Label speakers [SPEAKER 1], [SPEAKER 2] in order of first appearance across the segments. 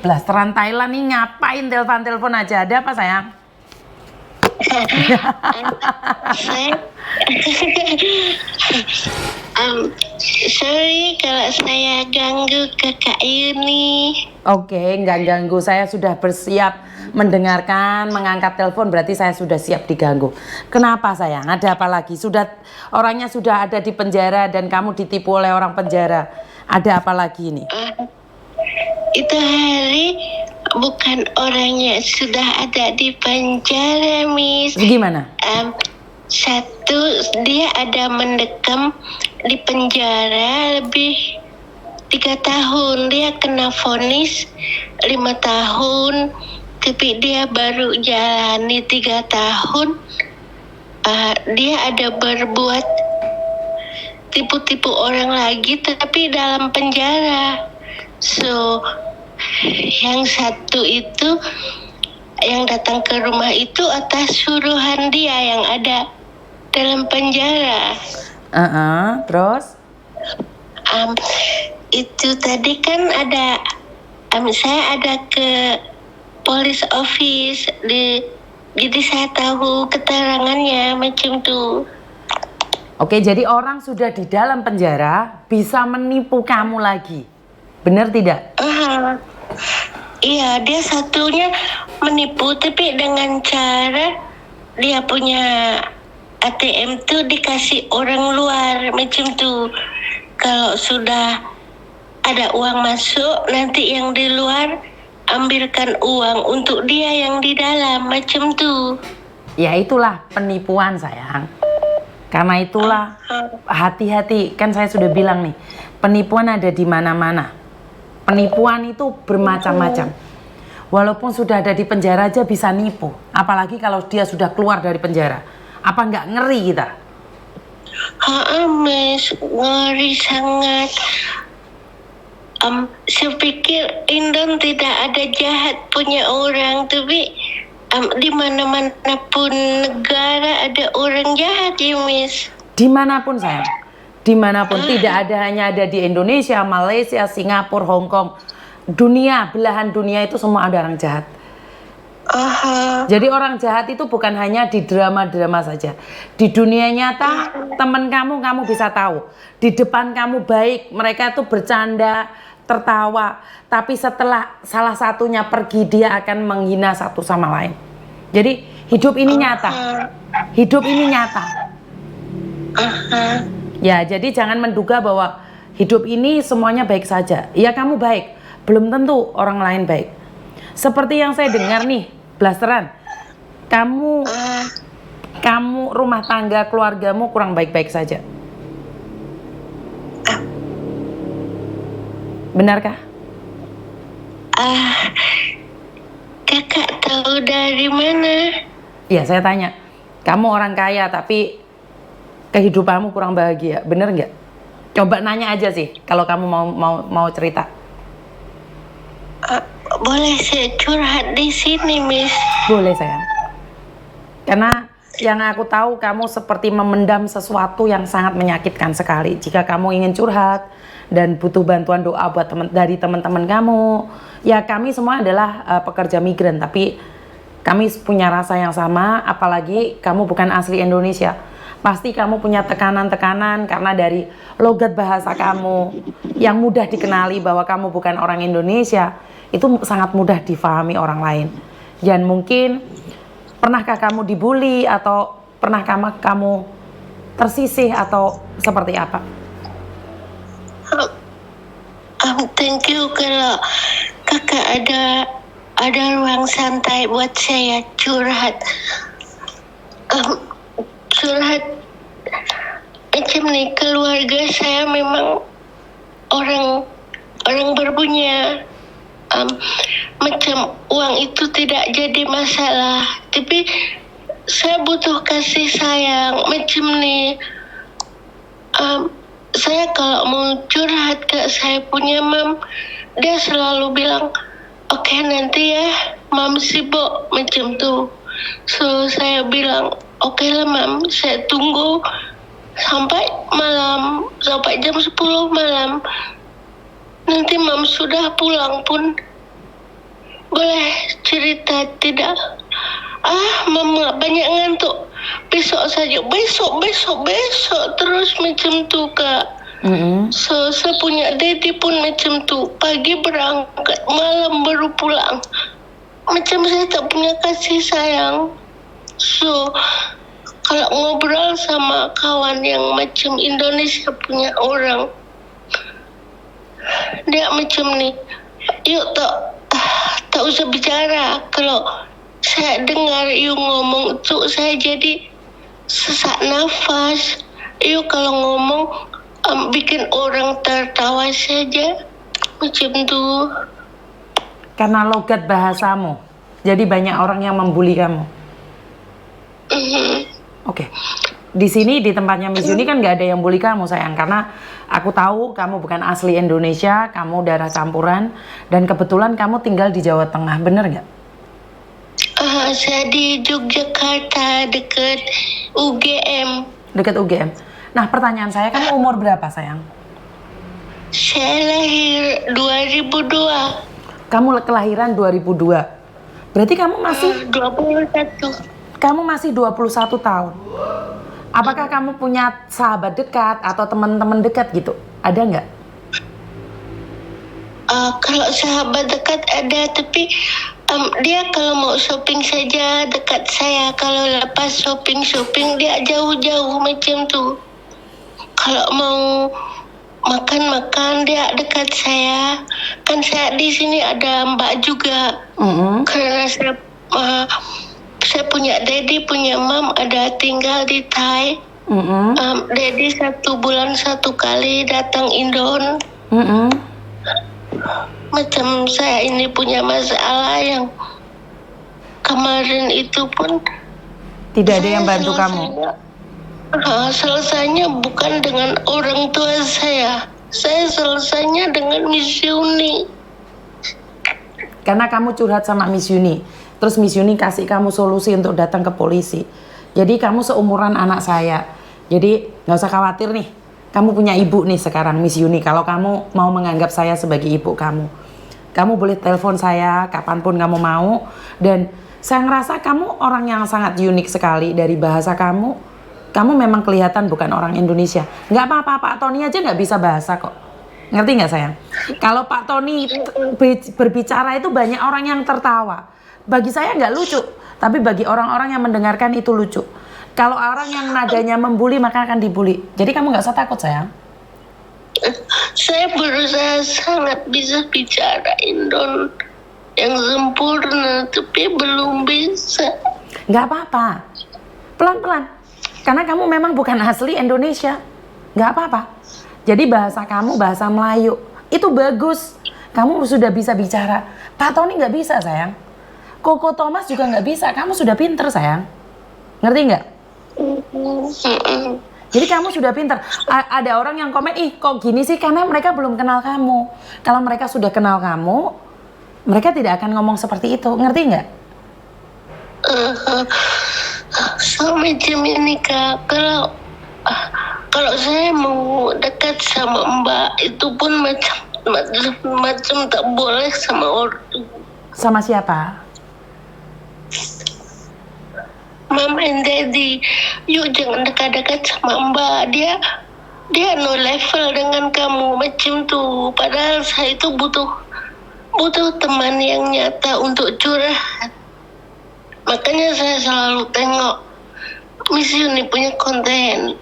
[SPEAKER 1] blasteran Thailand nih ngapain telepon aja, ada apa sayang?
[SPEAKER 2] Saya sorry kalau saya ganggu Kakak Yuni.
[SPEAKER 1] Oke, nggak ganggu, saya sudah bersiap mendengarkan, mengangkat telepon berarti saya sudah siap diganggu. Kenapa sayang? Ada apa lagi? Orangnya sudah ada di penjara dan kamu ditipu oleh orang penjara. Ada apa lagi ini?
[SPEAKER 2] Itu hari bukan orangnya sudah ada di penjara, Miss.
[SPEAKER 1] Gimana?
[SPEAKER 2] Satu, dia ada mendekam di penjara lebih 3 tahun. Dia kena vonis 5 tahun, tapi dia baru jalani 3 tahun. Dia ada berbuat tipu-tipu orang lagi, tapi dalam penjara. So, yang satu itu yang datang ke rumah itu atas suruhan dia yang ada dalam penjara.
[SPEAKER 1] Terus?
[SPEAKER 2] Itu tadi kan ada, saya ada ke police office, jadi saya tahu keterangannya macam tuh.
[SPEAKER 1] Oke, jadi orang sudah di dalam penjara bisa menipu kamu lagi. Benar tidak?
[SPEAKER 2] Iya, dia satunya menipu tapi dengan cara dia punya ATM tuh dikasih orang luar macam tuh. Kalau sudah ada uang masuk, nanti yang di luar ambilkan uang untuk dia yang di dalam macam tuh.
[SPEAKER 1] Ya itulah penipuan sayang. Karena itulah hati-hati, kan saya sudah bilang nih, penipuan ada di mana-mana. Penipuan itu bermacam-macam. Walaupun sudah ada di penjara aja bisa nipu. Apalagi kalau dia sudah keluar dari penjara. Apa nggak ngeri kita?
[SPEAKER 2] Mas, ngeri sangat. Saya pikir Indon tidak ada jahat punya orang, tapi di mana-mana pun negara ada orang jahat ya, Miss.
[SPEAKER 1] Dimanapun sayang, dimanapun, tidak ada hanya ada di Indonesia, Malaysia, Singapura, Hong Kong, dunia, belahan dunia itu semua ada orang jahat. Jadi orang jahat itu bukan hanya di drama-drama saja. Di dunia nyata, teman kamu bisa tahu. Di depan kamu baik, mereka itu bercanda, tertawa. Tapi setelah salah satunya pergi, dia akan menghina satu sama lain. Jadi hidup ini nyata. Hidup ini nyata. Ya, jadi jangan menduga bahwa hidup ini semuanya baik saja. Ya kamu baik, belum tentu orang lain baik. Seperti yang saya dengar nih, blasteran, kamu rumah tangga keluargamu kurang baik-baik saja. Benarkah?
[SPEAKER 2] Kakak tahu dari mana?
[SPEAKER 1] Ya saya tanya, kamu orang kaya tapi kehidupanmu kurang bahagia, bener nggak? Coba nanya aja sih, kalau kamu mau cerita.
[SPEAKER 2] Boleh saya curhat di sini, Miss?
[SPEAKER 1] Boleh sayang. Karena yang aku tahu kamu seperti memendam sesuatu yang sangat menyakitkan sekali. Jika kamu ingin curhat dan butuh bantuan doa buat dari teman-teman kamu, ya kami semua adalah pekerja migran, tapi kami punya rasa yang sama. Apalagi kamu bukan asli Indonesia, pasti kamu punya tekanan-tekanan karena dari logat bahasa kamu yang mudah dikenali bahwa kamu bukan orang Indonesia. Itu sangat mudah difahami orang lain. Dan mungkin pernahkah kamu dibully atau pernah kamu tersisih atau seperti apa?
[SPEAKER 2] Thank you kalau kakak ada ruang santai buat saya curhat. Curhat macam nih, keluarga saya memang orang berpunya. Macam uang itu tidak jadi masalah, tapi saya butuh kasih sayang macam nih. Saya kalau mau curhat ke saya punya mam, dia selalu bilang oke, nanti ya mam sibuk macam tuh. So saya bilang oke lah mam, saya tunggu sampai malam, sampai jam 10 malam. Nanti mam sudah pulang pun boleh cerita tidak? Mama banyak ngantuk. Besok saja, besok terus macam tu Kak. So saya punya daddy pun macam tu, pagi berangkat, malam baru pulang. Macam saya tak punya kasih sayang. So kalau ngobrol sama kawan yang macam Indonesia punya orang, dia macam ni, yuk tak usah bicara. Kalau saya dengar you ngomong tu, saya jadi sesak nafas. Yuk kalau ngomong bikin orang tertawa saja, macam tu.
[SPEAKER 1] Karena logat bahasamu, jadi banyak orang yang membuli kamu. Oke. Di sini di tempatnya Miss Yuni kan nggak ada yang bully kamu sayang, karena aku tahu kamu bukan asli Indonesia, kamu darah campuran, dan kebetulan kamu tinggal di Jawa Tengah, bener nggak?
[SPEAKER 2] Saya di Yogyakarta, dekat UGM.
[SPEAKER 1] Dekat UGM. Nah pertanyaan saya, kamu umur berapa sayang?
[SPEAKER 2] Saya lahir 2002.
[SPEAKER 1] Kamu kelahiran 2002. Berarti kamu masih
[SPEAKER 2] 21.
[SPEAKER 1] Kamu masih 21 tahun. Apakah kamu punya sahabat dekat atau teman-teman dekat gitu? Ada nggak?
[SPEAKER 2] Kalau sahabat dekat ada, tapi dia kalau mau shopping saja dekat saya. Kalau lepas shopping dia jauh-jauh macam tu. Kalau mau makan dia dekat saya. Kan saya di sini ada mbak juga. Karena saya punya daddy, punya mom ada tinggal di Thai. Daddy 1 bulan 1 kali datang Indon. Macam saya ini punya masalah yang kemarin itu pun
[SPEAKER 1] tidak ada yang bantu kamu.
[SPEAKER 2] Selesainya bukan dengan orang tua saya selesainya dengan Miss Yuni.
[SPEAKER 1] Karena kamu curhat sama Miss Yuni, terus Miss Yuni kasih kamu solusi untuk datang ke polisi. Jadi kamu seumuran anak saya, jadi nggak usah khawatir nih. Kamu punya ibu nih sekarang, Miss Yuni. Kalau kamu mau menganggap saya sebagai ibu kamu boleh telepon saya kapanpun kamu mau. Dan saya ngerasa kamu orang yang sangat unik sekali. Dari bahasa kamu memang kelihatan bukan orang Indonesia. Nggak apa-apa, Pak Tony aja nggak bisa bahasa kok. Ngerti nggak sayang? Kalau Pak Tony berbicara itu banyak orang yang tertawa. Bagi saya nggak lucu, tapi bagi orang-orang yang mendengarkan itu lucu. Kalau orang yang nadanya membuli maka akan dibully. Jadi kamu nggak usah takut sayang.
[SPEAKER 2] Saya berusaha sangat bisa bicara Indon yang sempurna, tapi belum bisa.
[SPEAKER 1] Nggak apa-apa, pelan-pelan. Karena kamu memang bukan asli Indonesia. Nggak apa-apa. Jadi bahasa kamu bahasa Melayu itu bagus. Kamu sudah bisa bicara. Pak Tony nggak bisa sayang. Koko Thomas juga nggak bisa. Kamu sudah pinter sayang. Ngerti nggak? Jadi kamu sudah pinter. Ada orang yang komen, ih kok gini sih, karena mereka belum kenal kamu. Kalau mereka sudah kenal kamu, mereka tidak akan ngomong seperti itu. Ngerti nggak?
[SPEAKER 2] Sama macam ini Kak. Kalau saya mau dekat sama Mbak itu pun macam tak boleh sama orang.
[SPEAKER 1] Sama siapa?
[SPEAKER 2] Mom and Daddy, yuk jangan dekat-dekat sama Mbak. Dia no level dengan kamu macam tu. Padahal saya itu butuh teman yang nyata untuk curhat. Makanya saya selalu tengok Miss Yuni punya konten.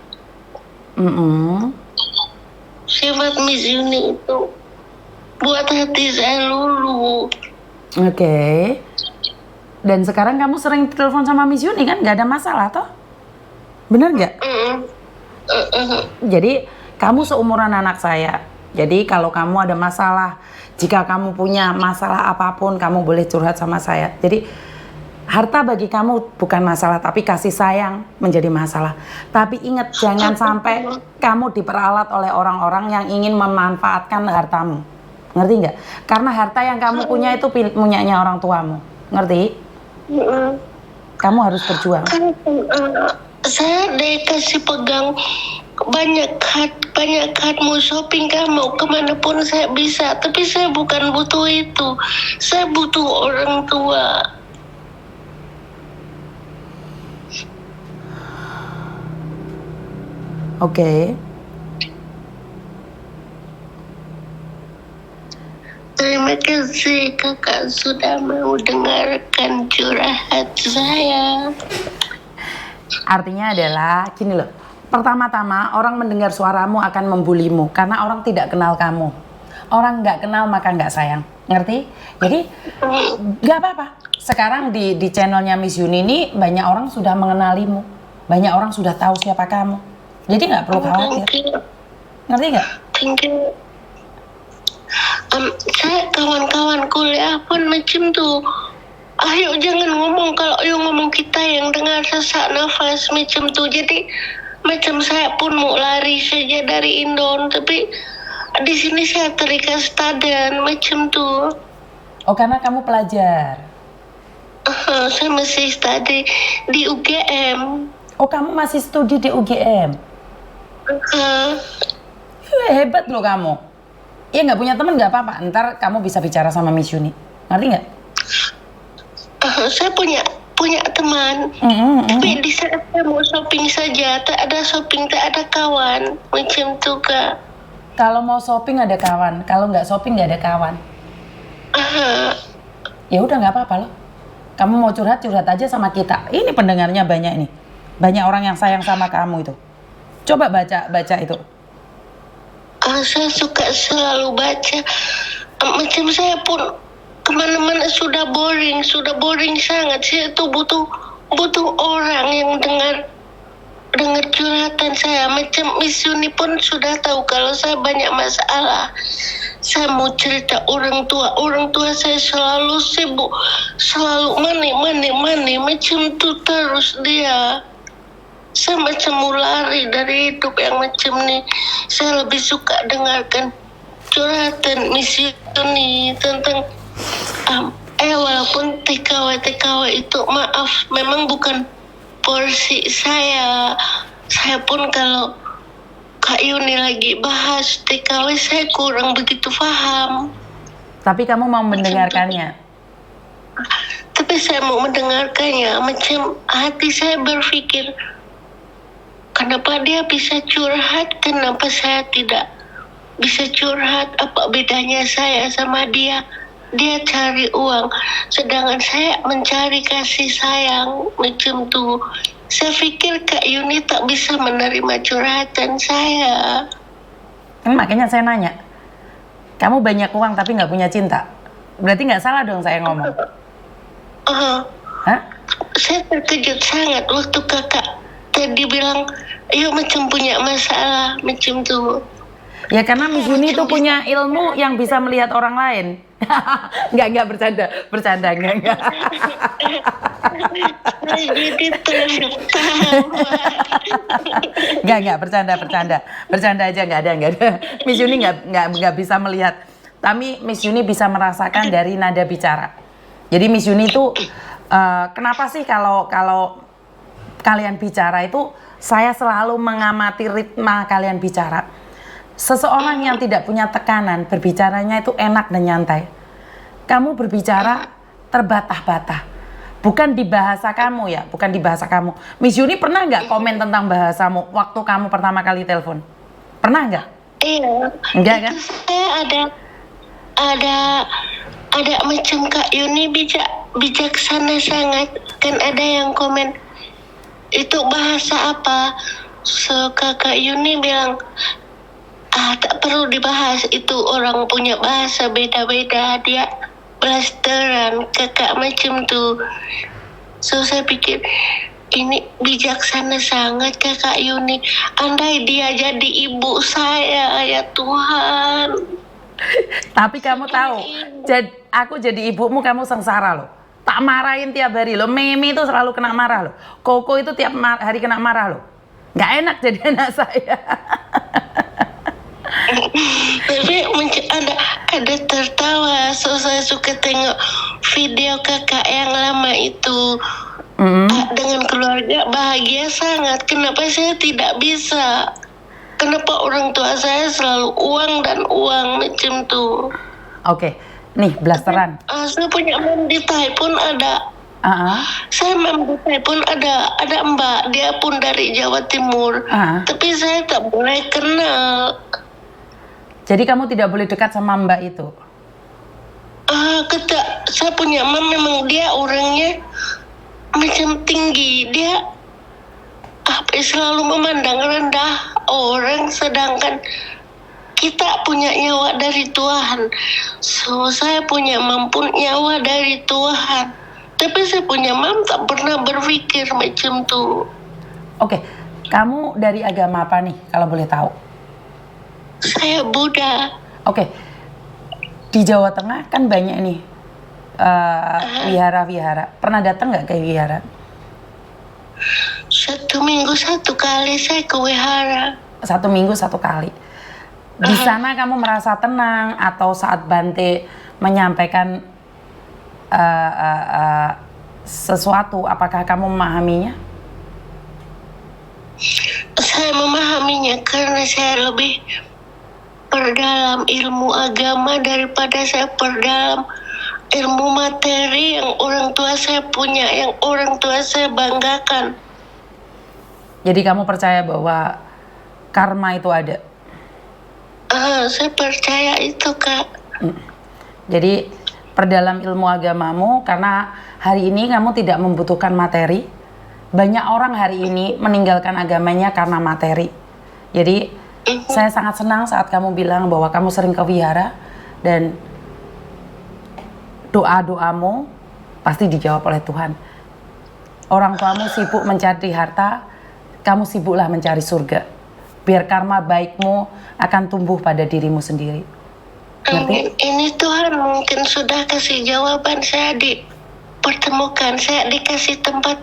[SPEAKER 2] Sifat Miss Yuni itu buat hati saya lulu.
[SPEAKER 1] Oke. Dan sekarang kamu sering telepon sama Miss Yuni kan? Gak ada masalah toh? Bener gak? Jadi kamu seumuran anak saya. Jadi kalau kamu ada masalah, jika kamu punya masalah apapun, kamu boleh curhat sama saya. Jadi harta bagi kamu bukan masalah, tapi kasih sayang menjadi masalah. Tapi ingat, jangan sampai kamu diperalat oleh orang-orang yang ingin memanfaatkan hartamu. Ngerti nggak? Karena harta yang kamu punya itu punyanya orang tuamu. Ngerti? Kamu harus berjuang.
[SPEAKER 2] Kan saya dikasih pegang banyak hat mau shopping kah, mau kemanapun saya bisa, tapi saya bukan butuh itu, saya butuh orang tua.
[SPEAKER 1] Oke.
[SPEAKER 2] Terima kasih kakak sudah mau dengarkan curhat saya.
[SPEAKER 1] Artinya adalah gini loh. Pertama-tama orang mendengar suaramu akan membulimu karena orang tidak kenal kamu. Orang nggak kenal maka nggak sayang. Ngerti? Jadi nggak apa-apa. Sekarang di channelnya Miss Yuni ini banyak orang sudah mengenalimu. Banyak orang sudah tahu siapa kamu. Jadi nggak perlu khawatir. Ngerti nggak?
[SPEAKER 2] Thank you. Saya kawan-kawan kuliah pun macam tuh. Ayo jangan ngomong, kalau ayo ngomong kita yang dengar sesak nafas macam tuh. Jadi macam saya pun mau lari saja dari Indon, tapi di sini saya terikat staden macam tuh.
[SPEAKER 1] Oh, karena kamu pelajar.
[SPEAKER 2] Saya masih study di UGM.
[SPEAKER 1] Oh, kamu masih studi di UGM. Hebat loh kamu. Ya nggak punya teman nggak apa-apa. Ntar kamu bisa bicara sama Miss Yuni. Ngerti nggak?
[SPEAKER 2] Saya punya teman, tapi di saat saya mau shopping saja, tak ada shopping, tak ada kawan, macam tu kak.
[SPEAKER 1] Kalau mau shopping ada kawan, kalau nggak shopping nggak ada kawan. Ya udah nggak apa-apa loh. Kamu mau curhat aja sama kita. Ini pendengarnya banyak ini, banyak orang yang sayang sama kamu itu. Coba baca itu.
[SPEAKER 2] Saya suka selalu baca. Macam saya pun kemana-mana sudah boring sangat. Saya tuh butuh orang yang dengar curhatan saya. Macam Miss Yuni pun sudah tahu kalau saya banyak masalah. Saya mau cerita orang tua saya selalu sibuk, selalu money macam tu terus dia. Saya macam mau lari dari hidup yang macam ni. Saya lebih suka dengarkan curhatan Miss Yuni tentang walaupun TKW itu maaf memang bukan porsi saya. Saya pun kalau Kak Yuni lagi bahas TKW saya kurang begitu paham.
[SPEAKER 1] Tapi kamu mau mendengarkannya?
[SPEAKER 2] Tapi saya mau mendengarkannya. Macam hati saya berpikir, kenapa dia bisa curhat, kenapa saya tidak bisa curhat? Apa bedanya saya sama dia? Dia cari uang, sedangkan saya mencari kasih sayang macam tu. Saya pikir Kak Yuni tak bisa menerima curhatan saya.
[SPEAKER 1] Makanya saya nanya, kamu banyak uang tapi nggak punya cinta. Berarti nggak salah dong saya ngomong. Hah?
[SPEAKER 2] Saya terkejut sangat waktu kakak tadi bilang, "Ayo macam punya masalah macam tu."
[SPEAKER 1] Ya karena Miss Yuni itu punya ilmu yang bisa melihat orang lain. Enggak bercanda enggak.
[SPEAKER 2] Jadi tertawa.
[SPEAKER 1] Enggak bercanda aja enggak ada. Miss Yuni enggak bisa melihat. Tapi Miss Yuni bisa merasakan dari nada bicara. Jadi Miss Yuni itu kenapa sih kalau kalian bicara itu saya selalu mengamati ritme kalian bicara. Seseorang yang tidak punya tekanan berbicaranya itu enak dan nyantai. Kamu berbicara terbata-bata, bukan di bahasa kamu ya, bukan di bahasa kamu. Miss Yuni pernah nggak komen tentang bahasamu waktu kamu pertama kali telepon? Pernah nggak?
[SPEAKER 2] Iya.
[SPEAKER 1] Enggak kan?
[SPEAKER 2] Saya ada macam Kak Yuni bijaksana sangat. Kan ada yang komen, itu bahasa apa? So Kakak Yuni bilang, tak perlu dibahas, itu orang punya bahasa beda-beda, dia blasteran kakak macam tu. So saya pikir ini bijaksana sangat Kakak Yuni. Andai dia jadi ibu saya, ya Tuhan.
[SPEAKER 1] Tapi kamu tahu, aku jadi ibumu kamu sengsara loh. Tak marahin tiap hari loh. Mimi itu selalu kena marah loh. Koko itu tiap hari kena marah loh. Nggak enak jadi anak saya.
[SPEAKER 2] Tapi ada tertawa. So saya suka tengok video kakak yang lama itu. Dengan keluarga bahagia sangat. Kenapa saya tidak bisa? kenapa orang tua saya selalu uang dan uang macam tuh.
[SPEAKER 1] Oke, nih blasteran.
[SPEAKER 2] Saya punya mam di Thai pun ada. Saya mam di Thai pun ada mbak, dia pun dari Jawa Timur. Tapi saya tak boleh kenal.
[SPEAKER 1] Jadi kamu tidak boleh dekat sama mbak itu?
[SPEAKER 2] Saya punya mam memang dia orangnya macam tinggi. Dia selalu memandang rendah orang, sedangkan kita punya nyawa dari Tuhan. So saya punya mam pun nyawa dari Tuhan. Tapi saya punya mam tak pernah berpikir macam tuh.
[SPEAKER 1] Oke, kamu dari agama apa nih kalau boleh tahu?
[SPEAKER 2] Saya Buddha.
[SPEAKER 1] Oke, di Jawa Tengah kan banyak nih wihara-wihara. Pernah datang nggak ke wihara?
[SPEAKER 2] 1 minggu 1 kali saya ke wihara.
[SPEAKER 1] 1 minggu 1 kali. Di sana kamu merasa tenang atau saat Bante menyampaikan sesuatu, apakah kamu memahaminya?
[SPEAKER 2] Saya memahaminya karena saya lebih perdalam ilmu agama daripada saya perdalam ilmu materi yang orang tua saya punya, yang orang tua saya banggakan.
[SPEAKER 1] Jadi kamu percaya bahwa karma itu ada?
[SPEAKER 2] Saya percaya itu, Kak.
[SPEAKER 1] Jadi perdalam ilmu agamamu karena hari ini kamu tidak membutuhkan materi. Banyak orang hari ini meninggalkan agamanya karena materi. Jadi saya sangat senang saat kamu bilang bahwa kamu sering ke wihara dan doa-doamu pasti dijawab oleh Tuhan. Orang tuamu sibuk mencari harta, kamu sibuklah mencari surga. Biar karma baikmu akan tumbuh pada dirimu sendiri. Ngerti?
[SPEAKER 2] Ini Tuhan mungkin sudah kasih jawaban. Saya dipertemukan, saya dikasih tempat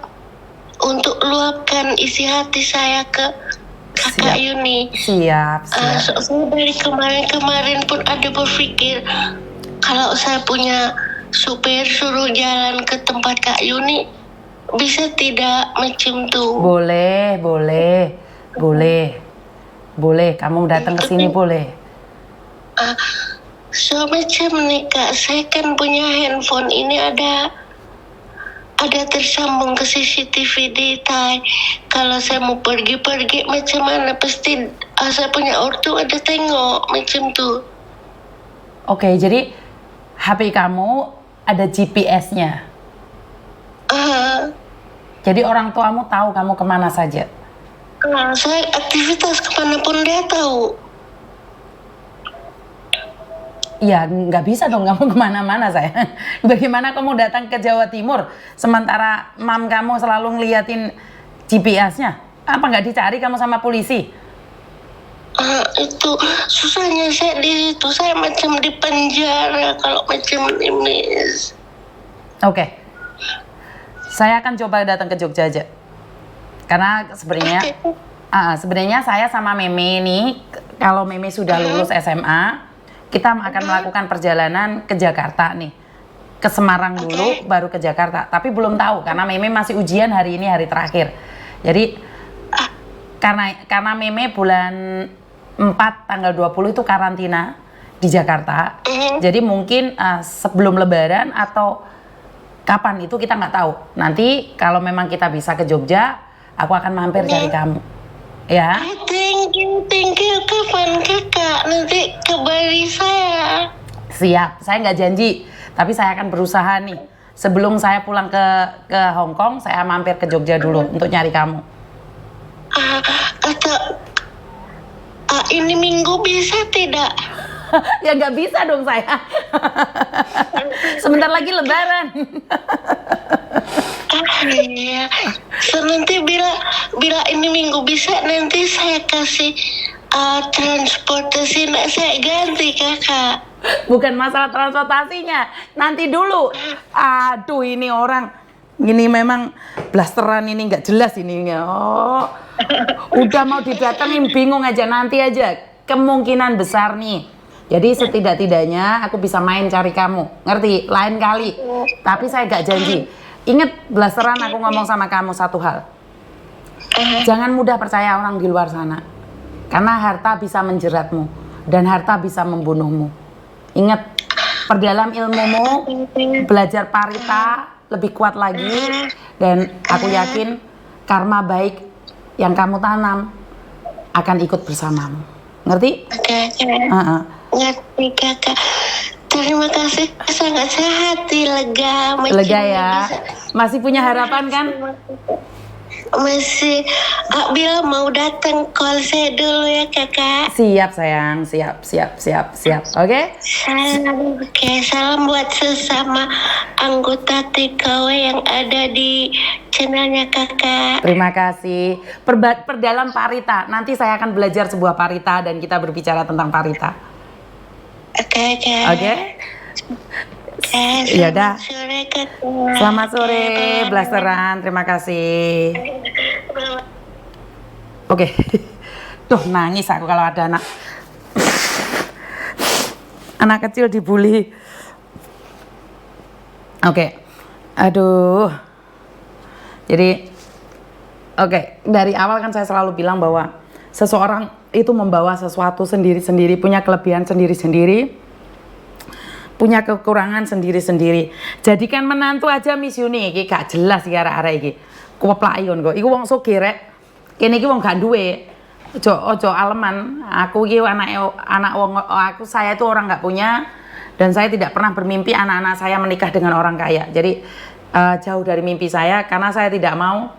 [SPEAKER 2] untuk luapkan isi hati saya ke Kakak Yuni.
[SPEAKER 1] Siap.
[SPEAKER 2] Saya dari kemarin pun ada berpikir kalau saya punya supir suruh jalan ke tempat Kak Yuni, bisa tidak macam tuh?
[SPEAKER 1] Boleh. Kamu datang ke sini boleh.
[SPEAKER 2] So macam nih Kak, saya kan punya handphone ini ada tersambung ke CCTV di Thai. Kalau saya mau pergi macam mana, pasti saya punya ortu ada tengok macam tuh.
[SPEAKER 1] Oke, jadi HP kamu ada GPS-nya. Jadi orang tuamu tahu kamu kemana saja.
[SPEAKER 2] Saya aktivitas kemanapun dia tahu.
[SPEAKER 1] Ya nggak bisa dong kamu kemana-mana saya. Bagaimana kamu datang ke Jawa Timur sementara mam kamu selalu ngeliatin GPS-nya? Apa nggak dicari kamu sama polisi?
[SPEAKER 2] Itu susahnya saya di situ, saya macam di penjara kalau macam ini.
[SPEAKER 1] Oke. Saya akan coba datang ke Jogja aja. Karena sebenarnya saya sama Meme nih, kalau Meme sudah lulus SMA, kita akan melakukan perjalanan ke Jakarta nih. Ke Semarang dulu, baru ke Jakarta. Tapi belum tahu, karena Meme masih ujian hari ini, hari terakhir. Jadi, karena Meme bulan 4 tanggal 20 itu karantina di Jakarta. Jadi mungkin sebelum Lebaran atau kapan itu kita nggak tahu. Nanti kalau memang kita bisa ke Jogja, aku akan mampir cari kamu. Ya.
[SPEAKER 2] Thank you. Kapan Kakak nanti kabari saya?
[SPEAKER 1] Siap, saya nggak janji, tapi saya akan berusaha nih. Sebelum saya pulang ke Hong Kong, saya mampir ke Jogja dulu untuk nyari kamu.
[SPEAKER 2] Ini minggu bisa tidak?
[SPEAKER 1] Ya nggak bisa dong saya. Sebentar lagi Lebaran.
[SPEAKER 2] Iya. So, nanti bila ini minggu bisa, nanti saya kasih transportasi, saya ganti Kakak.
[SPEAKER 1] Bukan masalah transportasinya, nanti dulu. Aduh, ini orang ini memang blasteran ini nggak jelas ini. Oh, udah mau didatengin bingung aja, nanti aja. Kemungkinan besar nih. Jadi setidak-tidaknya aku bisa main cari kamu, ngerti? Lain kali. Tapi saya nggak janji. Ingat blasteran, aku ngomong sama kamu satu hal. Jangan mudah percaya orang di luar sana. Karena harta bisa menjeratmu dan harta bisa membunuhmu. Ingat, perdalam ilmumu, belajar parita lebih kuat lagi, dan aku yakin karma baik yang kamu tanam akan ikut bersamamu. Ngerti?
[SPEAKER 2] Oke. Ngerti kakak. Terima kasih, sangat hati lega.
[SPEAKER 1] Lega ya. Masih punya harapan kan?
[SPEAKER 2] Masih. Kak bilang mau datang call saya dulu ya kakak.
[SPEAKER 1] Siap sayang, siap. Oke?
[SPEAKER 2] Salam buat sesama anggota TKW yang ada di channelnya kakak.
[SPEAKER 1] Terima kasih. Perdalam parita. Nanti saya akan belajar sebuah parita dan kita berbicara tentang parita.
[SPEAKER 2] Oke.
[SPEAKER 1] Ya udah.
[SPEAKER 2] Selamat sore kakak.
[SPEAKER 1] Selamat sore, Blasteran. Terima kasih. Oke. Tuh nangis aku kalau ada anak kecil dibully. Oke. Aduh. Jadi dari awal kan saya selalu bilang bahwa seseorang itu membawa sesuatu sendiri-sendiri, punya kelebihan sendiri-sendiri, punya kekurangan sendiri-sendiri. Jadikan menantu aja Miss Yuni iki gak jelas iki arek-arek iki. Kuplaki kon kok. Iku wong sugih rek. Kene iki wong gak duwe. Ojo aleman. Aku iki anak wong, saya itu orang gak punya, dan saya tidak pernah bermimpi anak-anak saya menikah dengan orang kaya. Jadi jauh dari mimpi saya, karena saya tidak mau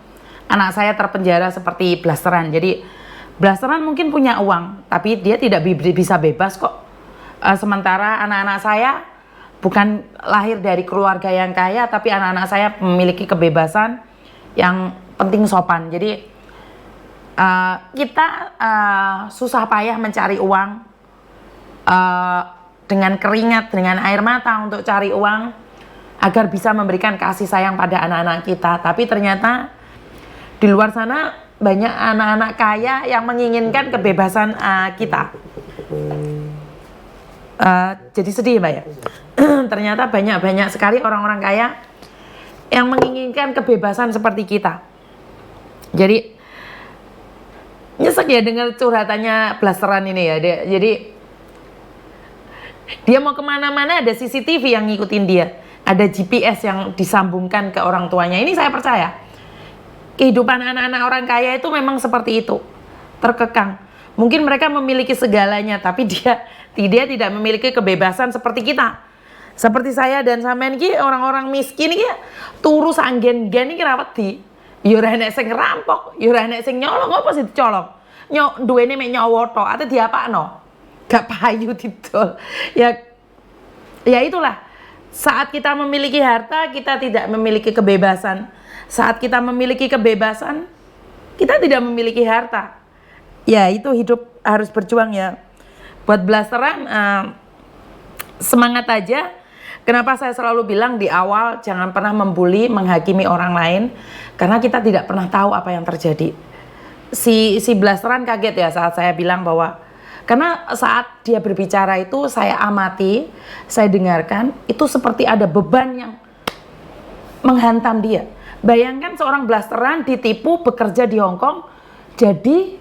[SPEAKER 1] anak saya terpenjara seperti Blasteran. Jadi Blasteran mungkin punya uang, tapi dia tidak bisa bebas kok. Sementara anak-anak saya bukan lahir dari keluarga yang kaya, tapi anak-anak saya memiliki kebebasan, yang penting sopan. Jadi kita susah payah mencari uang, dengan keringat, dengan air mata untuk cari uang agar bisa memberikan kasih sayang pada anak-anak kita. Tapi ternyata di luar sana banyak anak-anak kaya yang menginginkan kebebasan kita. Jadi sedih Mbak ya. Ternyata banyak sekali orang-orang kaya yang menginginkan kebebasan seperti kita. Jadi nyesek ya dengar curhatannya Blasteran ini ya. Jadi dia mau kemana-mana ada CCTV yang ngikutin dia, ada GPS yang disambungkan ke orang tuanya. Ini saya percaya kehidupan anak-anak orang kaya itu memang seperti itu, terkekang. Mungkin mereka memiliki segalanya, tapi dia tidak memiliki kebebasan seperti kita. Seperti saya dan sampean ki orang-orang miskin ki turu sanggen-gen iki ra wedi. Ya ora enek sing ngerampok, ya ora enek sing nyolong, apa sih dicolong? Duwene mek nyawa tok, ate diapakno? Gak payu didol. Ya itulah. Saat kita memiliki harta, kita tidak memiliki kebebasan. Saat kita memiliki kebebasan, kita tidak memiliki harta. Ya itu hidup harus berjuang ya. Buat Blasteran, semangat aja. Kenapa saya selalu bilang di awal jangan pernah membuli, menghakimi orang lain, karena kita tidak pernah tahu apa yang terjadi. Si Blasteran kaget ya saat saya bilang bahwa, karena saat dia berbicara itu saya amati, saya dengarkan, itu seperti ada beban yang menghantam dia. Bayangkan seorang Blasteran ditipu bekerja di Hong Kong jadi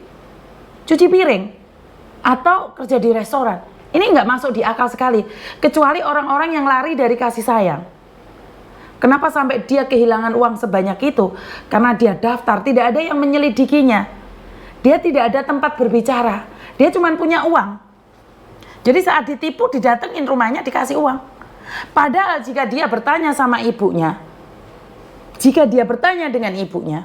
[SPEAKER 1] cuci piring atau kerja di restoran. Ini nggak masuk di akal sekali, kecuali orang-orang yang lari dari kasih sayang. Kenapa sampai dia kehilangan uang sebanyak itu? Karena dia daftar, tidak ada yang menyelidikinya. Dia tidak ada tempat berbicara, dia cuma punya uang. Jadi saat ditipu didatengin rumahnya dikasih uang. Padahal jika dia bertanya sama ibunya, jika dia bertanya dengan ibunya,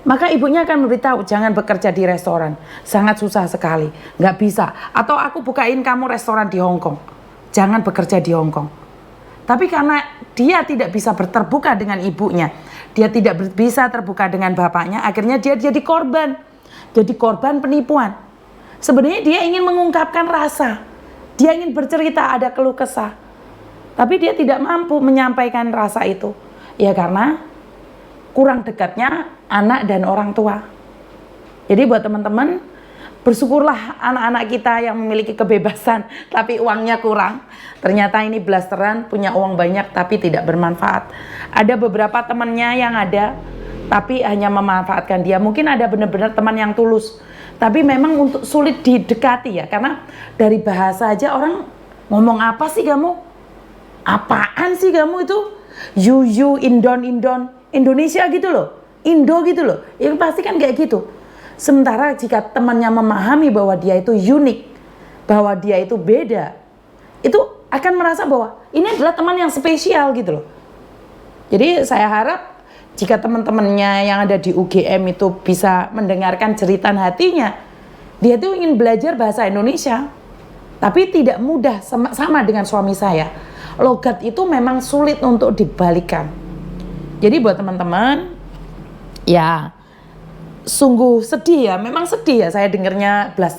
[SPEAKER 1] maka ibunya akan memberitahu jangan bekerja di restoran, sangat susah sekali, nggak bisa. Atau aku bukain kamu restoran di Hong Kong, jangan bekerja di Hong Kong. Tapi karena dia tidak bisa terbuka dengan ibunya, dia tidak bisa terbuka dengan bapaknya, akhirnya dia jadi korban penipuan. Sebenarnya dia ingin mengungkapkan rasa, dia ingin bercerita, ada keluh kesah, tapi dia tidak mampu menyampaikan rasa itu. Ya karena kurang dekatnya anak dan orang tua. Jadi buat teman-teman, bersyukurlah anak-anak kita yang memiliki kebebasan tapi uangnya kurang. Ternyata ini Blasteran punya uang banyak tapi tidak bermanfaat. Ada beberapa temannya yang ada tapi hanya memanfaatkan dia. Mungkin ada benar-benar teman yang tulus, Tapi memang untuk sulit didekati ya, karena dari bahasa aja orang ngomong apa sih kamu? Apaan sih kamu itu? You, Indon, Indonesia gitu loh. Indo gitu loh. Itu pasti kan kayak gitu. Sementara jika temannya memahami bahwa dia itu unik, bahwa dia itu beda, itu akan merasa bahwa ini adalah teman yang spesial gitu loh. Jadi saya harap jika teman-temannya yang ada di UGM itu bisa mendengarkan jeritan hatinya, dia tuh ingin belajar bahasa Indonesia, tapi tidak mudah sama dengan suami saya. Logat itu memang sulit untuk dibalikan. Jadi buat teman-teman, ya sungguh sedih ya, memang sedih ya saya dengarnya belas